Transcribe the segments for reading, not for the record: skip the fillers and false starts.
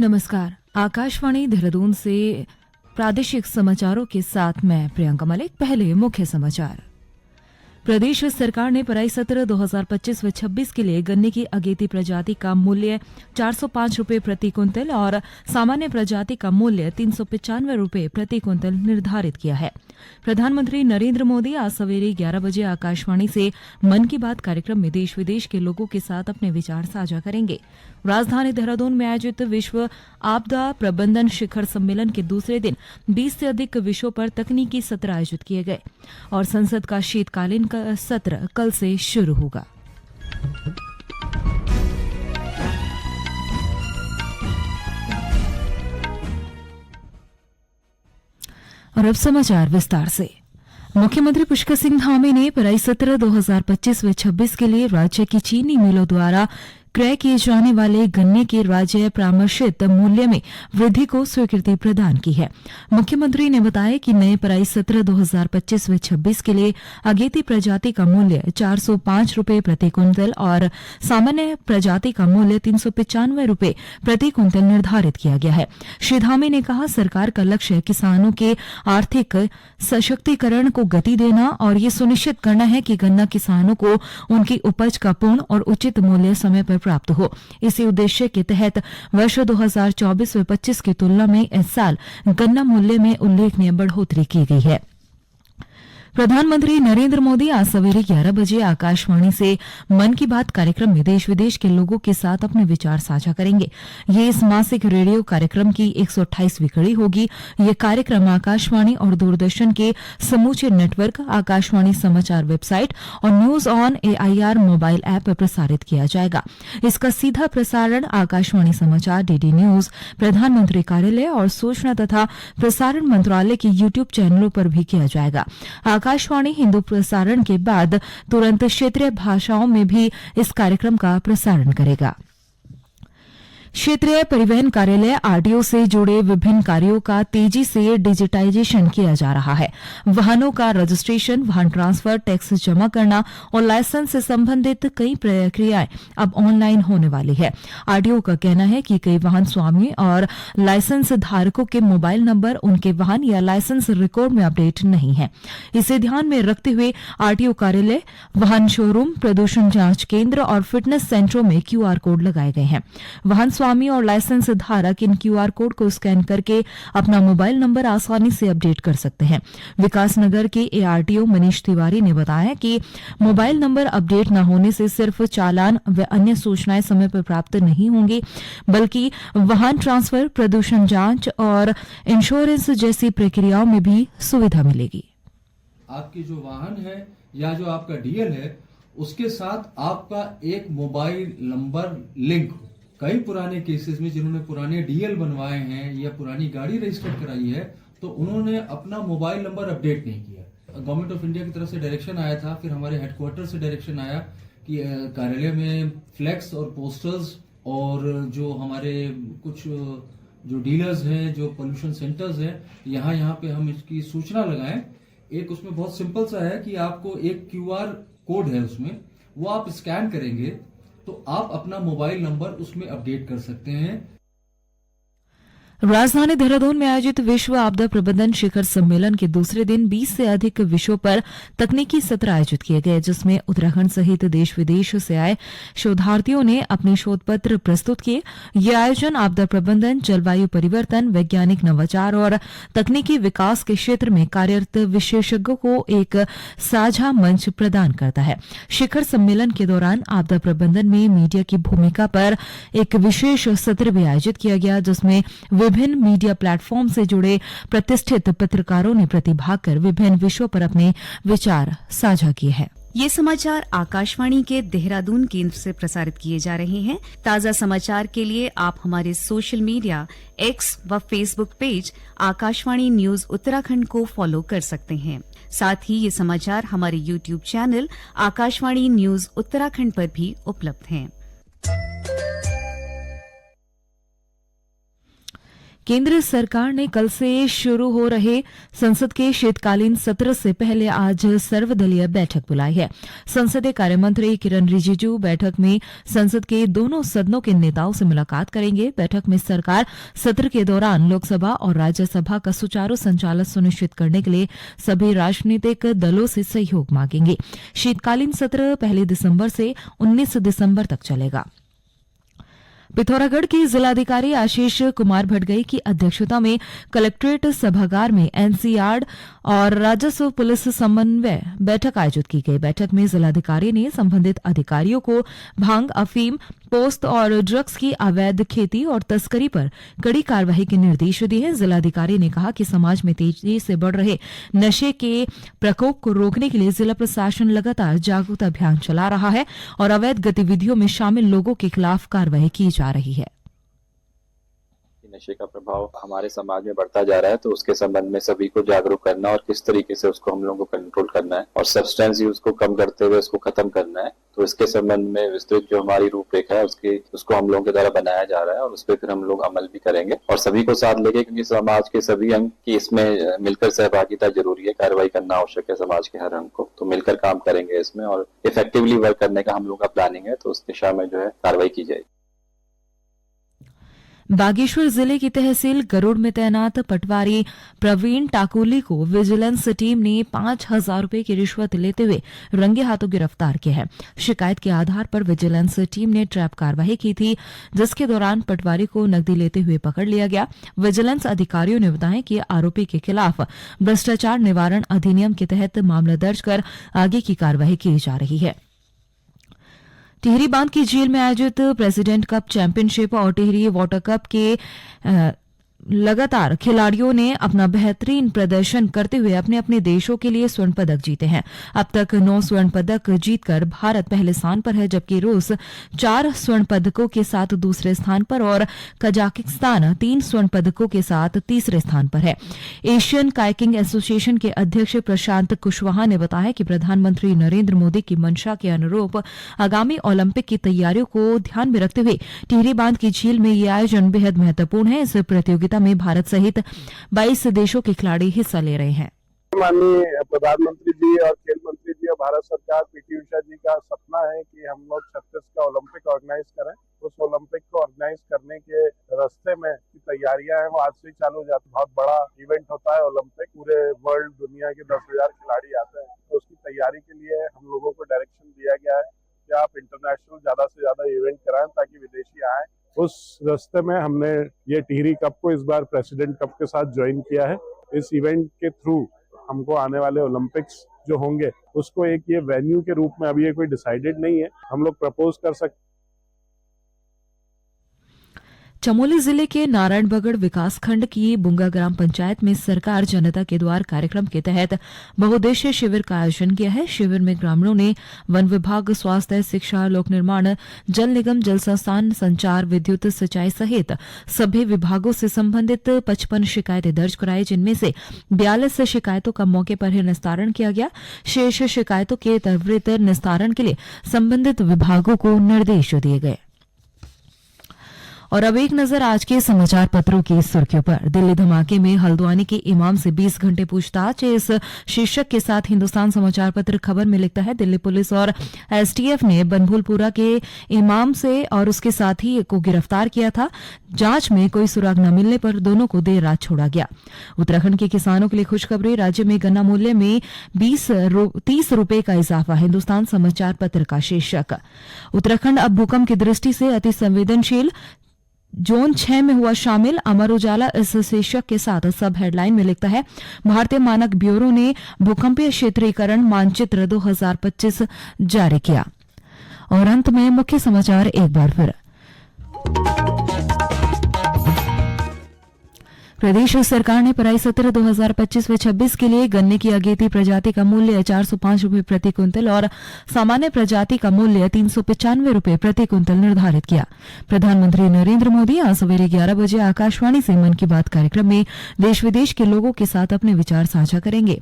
नमस्कार। आकाशवाणी देहरादून से प्रादेशिक समाचारों के साथ मैं प्रियंका मलिक। पहले मुख्य समाचार। प्रदेश सरकार ने पराई सत्र 2025 व 26 के लिए गन्ने की अगेती प्रजाति का मूल्य 405 रुपये प्रति क्विंटल और सामान्य प्रजाति का मूल्य 395 रुपये प्रति क्विंटल निर्धारित किया है। प्रधानमंत्री नरेंद्र मोदी आज सवेरे 11 बजे आकाशवाणी से मन की बात कार्यक्रम में देश विदेश के लोगों के साथ अपने विचार साझा करेंगे। राजधानी देहरादून में आयोजित विश्व आपदा प्रबंधन शिखर सम्मेलन के दूसरे दिन 20 से अधिक विषयों पर तकनीकी सत्र आयोजित किए गए और संसद का शीतकालीन सत्र कल से शुरू होगा। और अब समाचार विस्तार से। मुख्यमंत्री पुष्कर सिंह धामी ने पराई सत्र 2025 व 26 के लिए राज्य की चीनी मिलों द्वारा क्रय किए जाने वाले गन्ने के राज्य परामर्शित मूल्य में वृद्धि को स्वीकृति प्रदान की है। मुख्यमंत्री ने बताया कि नए पराई सत्र 2025 व 26 के लिए अगेती प्रजाति का मूल्य 405 रुपये प्रति क्विंटल और सामान्य प्रजाति का मूल्य 395 रुपये प्रति क्विंटल निर्धारित किया गया है। श्री धामी ने कहा, सरकार का लक्ष्य किसानों के आर्थिक सशक्तिकरण को गति देना और ये सुनिश्चित करना है कि गन्ना किसानों को उनकी उपज का पूर्ण और उचित मूल्य समय पर प्राप्त हो। इसी उद्देश्य के तहत वर्ष 2024 व 25 की तुलना में इस साल गन्ना मूल्य में उल्लेखनीय बढ़ोतरी की गई है। प्रधानमंत्री नरेंद्र मोदी आज सवेरे 11 बजे आकाशवाणी से मन की बात कार्यक्रम में देश विदेश के लोगों के साथ अपने विचार साझा करेंगे। ये इस मासिक रेडियो कार्यक्रम की 128वीं कड़ी होगी। ये कार्यक्रम आकाशवाणी और दूरदर्शन के समूचे नेटवर्क, आकाशवाणी समाचार वेबसाइट और news on AIR mobile app पर प्रसारित किया जाएगा। इसका सीधा प्रसारण आकाशवाणी समाचार, DD न्यूज, प्रधानमंत्री कार्यालय और सूचना तथा प्रसारण मंत्रालय के YouTube चैनलों पर भी किया जाएगा। आकाशवाणी हिंदी प्रसारण के बाद तुरंत क्षेत्रीय भाषाओं में भी इस कार्यक्रम का प्रसारण करेगा। क्षेत्रीय परिवहन कार्यालय RTO से जुड़े विभिन्न कार्यों का तेजी से डिजिटाइजेशन किया जा रहा है। वाहनों का रजिस्ट्रेशन, वाहन ट्रांसफर, टैक्स जमा करना और लाइसेंस से संबंधित कई प्रक्रियाएं अब ऑनलाइन होने वाली है। RTO का कहना है कि कई वाहन स्वामी और लाइसेंस धारकों के मोबाइल नंबर उनके वाहन या लाइसेंस रिकॉर्ड में अपडेट नहीं है। इसे ध्यान में रखते हुए RTO कार्यालय, वाहन शोरूम, प्रदूषण जांच केंद्र और फिटनेस सेंटरों में QR कोड लगाए गए हैं। वाहन स्वामी और लाइसेंस धारक इन QR कोड को स्कैन करके अपना मोबाइल नंबर आसानी से अपडेट कर सकते हैं। विकासनगर के ARTO मनीष तिवारी ने बताया कि मोबाइल नंबर अपडेट न होने से सिर्फ चालान व अन्य सूचनाएं समय पर प्राप्त नहीं होंगी, बल्कि वाहन ट्रांसफर, प्रदूषण जांच और इंश्योरेंस जैसी प्रक्रियाओं में भी सुविधा मिलेगी। आपकी जो वाहन है या जो आपका DL है, उसके साथ आपका एक मोबाइल नंबर लिंक हो। कई पुराने केसेस में जिन्होंने पुराने DL बनवाए हैं या पुरानी गाड़ी रजिस्टर कराई है, तो उन्होंने अपना मोबाइल नंबर अपडेट नहीं किया। गवर्नमेंट ऑफ इंडिया की तरफ से डायरेक्शन आया था, फिर हमारे हेडक्वार्टर से डायरेक्शन आया कि कार्यालय में फ्लैक्स और पोस्टर्स और जो हमारे कुछ जो डीलर्स हैं, जो पोल्यूशन सेंटर्स हैं, यहाँ पे हम इसकी सूचना लगाएं। एक उसमें बहुत सिंपल सा है कि आपको एक QR कोड है, उसमें वो आप स्कैन करेंगे तो आप अपना मोबाइल नंबर उसमें अपडेट कर सकते हैं। राजधानी देहरादून में आयोजित विश्व आपदा प्रबंधन शिखर सम्मेलन के दूसरे दिन 20 से अधिक विषयों पर तकनीकी सत्र आयोजित किए गए, जिसमें उत्तराखंड सहित देश विदेश से आए शोधार्थियों ने अपने शोध पत्र प्रस्तुत किए। यह आयोजन आपदा प्रबंधन, जलवायु परिवर्तन, वैज्ञानिक नवाचार और तकनीकी विकास के क्षेत्र में कार्यरत विशेषज्ञों को एक साझा मंच प्रदान करता है। शिखर सम्मेलन के दौरान आपदा प्रबंधन में मीडिया की भूमिका पर एक विशेष सत्र भी आयोजित किया गया, जिसमें विभिन्न मीडिया प्लेटफॉर्म से जुड़े प्रतिष्ठित पत्रकारों ने प्रतिभाग कर विभिन्न विषयों पर अपने विचार साझा किए हैं। ये समाचार आकाशवाणी के देहरादून केंद्र से प्रसारित किए जा रहे हैं। ताज़ा समाचार के लिए आप हमारे सोशल मीडिया X व Facebook page Akashvani news Uttarakhand को फॉलो कर सकते हैं। साथ ही ये समाचार हमारे YouTube channel Akashvani news Uttarakhand पर भी उपलब्ध हैं। केंद्र सरकार ने कल से शुरू हो रहे संसद के शीतकालीन सत्र से पहले आज सर्वदलीय बैठक बुलाई है। संसदीय कार्य मंत्री किरण रिजिजू बैठक में संसद के दोनों सदनों के नेताओं से मुलाकात करेंगे। बैठक में सरकार सत्र के दौरान लोकसभा और राज्यसभा का सुचारू संचालन सुनिश्चित करने के लिए सभी राजनीतिक दलों से सहयोग मांगेंगे। शीतकालीन सत्र 1 दिसंबर से 19 दिसंबर तक चलेगा। पिथौरागढ़ के जिलाधिकारी आशीष कुमार भटगई की अध्यक्षता में कलेक्ट्रेट सभागार में एनसीआर और राजस्व पुलिस समन्वय बैठक आयोजित की गई। बैठक में जिलाधिकारी ने संबंधित अधिकारियों को भांग, अफीम, पोस्त और ड्रग्स की अवैध खेती और तस्करी पर कड़ी कार्रवाई के निर्देश दिए हैं। जिलाधिकारी ने कहा कि समाज में तेजी से बढ़ रहे नशे के प्रकोप को रोकने के लिए जिला प्रशासन लगातार जागरूकता अभियान चला रहा है और अवैध गतिविधियों में शामिल लोगों के खिलाफ कार्रवाई की जा रही है। नशे का प्रभाव हमारे समाज में बढ़ता जा रहा है, तो उसके संबंध में सभी को जागरूक करना और किस तरीके से उसको हम लोगों को कंट्रोल करना है और सब्सटेंस यूज को कम करते हुए उसको खत्म करना है। तो इसके संबंध में विस्तृत जो हमारी रूपरेखा है उसको हम लोगों के द्वारा बनाया जा रहा है और उस पर फिर हम लोग अमल भी करेंगे और सभी को साथ लेके, क्योंकि समाज के सभी अंग की इसमें मिलकर सहभागिता जरूरी है। कार्रवाई करना आवश्यक है समाज के हर अंग को, तो मिलकर काम करेंगे इसमें और इफेक्टिवली वर्क करने का हम लोग का प्लानिंग है, तो उस दिशा में जो है कार्रवाई की जाएगी। बागेश्वर जिले की तहसील गरुड़ में तैनात पटवारी प्रवीण टाकुली को विजिलेंस टीम ने 5,000 रुपए की रिश्वत लेते हुए रंगे हाथों गिरफ्तार किया है। शिकायत के आधार पर विजिलेंस टीम ने ट्रैप कार्रवाई की थी, जिसके दौरान पटवारी को नकदी लेते हुए पकड़ लिया गया। विजिलेंस अधिकारियों ने बताया कि आरोपी के खिलाफ भ्रष्टाचार निवारण अधिनियम के तहत मामला दर्ज कर आगे की कार्रवाई की जा रही है। टिहरी बांध की झील में आयोजित प्रेसिडेंट कप चैंपियनशिप और टिहरी वाटर कप के लगातार खिलाड़ियों ने अपना बेहतरीन प्रदर्शन करते हुए अपने अपने देशों के लिए स्वर्ण पदक जीते हैं। अब तक 9 स्वर्ण पदक जीतकर भारत पहले स्थान पर है, जबकि रूस 4 स्वर्ण पदकों के साथ दूसरे स्थान पर और कजाकिस्तान 3 स्वर्ण पदकों के साथ तीसरे स्थान पर है। एशियन काइकिंग एसोसिएशन के अध्यक्ष प्रशांत कुशवाहा ने बताया कि प्रधानमंत्री नरेंद्र मोदी की मंशा के अनुरूप आगामी ओलंपिक की तैयारियों को ध्यान में रखते हुए टिहरी बांध की झील में यह आयोजन बेहद महत्वपूर्ण है। इस प्रतियोगिता में भारत सहित 22 देशों के खिलाड़ी हिस्सा ले रहे हैं। माननीय प्रधानमंत्री जी और खेल मंत्री जी और भारत सरकार पीटी उषा जी का सपना है कि हम लोग 36 का ओलंपिक ऑर्गेनाइज करें। उस ओलंपिक को ऑर्गेनाइज करने के रास्ते में की तैयारियां हैं वो आज से ही चालू हो जाती। बहुत बड़ा इवेंट होता है ओलंपिक, पूरे वर्ल्ड दुनिया के 10,000 खिलाड़ी आते हैं, तो उसकी तैयारी के लिए हम लोगों को डायरेक्शन दिया गया है कि आप इंटरनेशनल ज्यादा से ज्यादा इवेंट कराएं ताकि विदेशी आए। उस रास्ते में हमने ये टिहरी कप को इस बार प्रेसिडेंट कप के साथ ज्वाइन किया है। इस इवेंट के थ्रू हमको आने वाले ओलंपिक्स जो होंगे उसको एक ये वेन्यू के रूप में, अभी ये कोई डिसाइडेड नहीं है, हम लोग प्रपोज कर सकते। चमोली जिले के नारायणबगड़ विकासखंड की बुंगा ग्राम पंचायत में सरकार जनता के द्वार कार्यक्रम के तहत बहुउद्देशीय शिविर का आयोजन किया है। शिविर में ग्रामीणों ने वन विभाग, स्वास्थ्य, शिक्षा, लोक निर्माण, जल निगम, जल संस्थान, संचार, विद्युत, सिंचाई सहित सभी विभागों से संबंधित 55 शिकायतें दर्ज कराई, जिनमें से 42 शिकायतों का मौके पर ही निस्तारण किया गया। शेष शिकायतों के त्वरित निस्तारण के लिए संबंधित विभागों को निर्देश दिए गए। और अब एक नजर आज के समाचार पत्रों की सुर्खियों पर। दिल्ली धमाके में हल्द्वानी के इमाम से 20 घंटे पूछताछ, इस शीर्षक के साथ हिंदुस्तान समाचार पत्र खबर में लिखता है, दिल्ली पुलिस और एसटीएफ ने बनभूलपुरा के इमाम से और उसके साथी को गिरफ्तार किया था। जांच में कोई सुराग न मिलने पर दोनों को देर रात छोड़ा गया। उत्तराखंड के किसानों के लिए खुशखबरी, राज्य में गन्ना मूल्य में 30 रुपए का इजाफा, हिंदुस्तान समाचार पत्र का शीर्षक। उत्तराखंड अब भूकंप की दृष्टि से अति संवेदनशील, जोन 6 में हुआ शामिल, अमर उजाला इस शीर्षक के साथ सब हेडलाइन में लिखता है, भारतीय मानक ब्यूरो ने भूकंपीय क्षेत्रीकरण मानचित्र 2025 जारी किया। और अंत में मुख्य समाचार एक बार फिर। प्रदेश सरकार ने पराई सत्र 2025-26 के लिए गन्ने की अगेती प्रजाति का मूल्य 405 रुपये प्रति क्विंटल और सामान्य प्रजाति का मूल्य 395 रुपये प्रति क्विंटल निर्धारित किया। प्रधानमंत्री नरेंद्र मोदी आज सवेरे 11 बजे आकाशवाणी से मन की बात कार्यक्रम में देश विदेश के लोगों के साथ अपने विचार साझा करेंगे।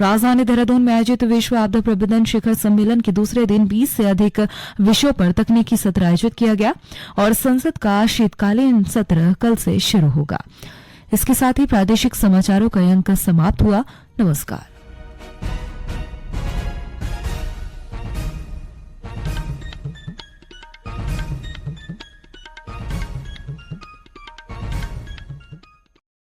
राजधानी देहरादून में आयोजित विश्व आपदा प्रबंधन शिखर सम्मेलन के दूसरे दिन 20 से अधिक विषयों पर तकनीकी सत्र आयोजित किया गया और संसद का शीतकालीन सत्र कल से शुरू होगा। इसके साथ ही प्रादेशिक समाचारों का ये अंक समाप्त हुआ। नमस्कार।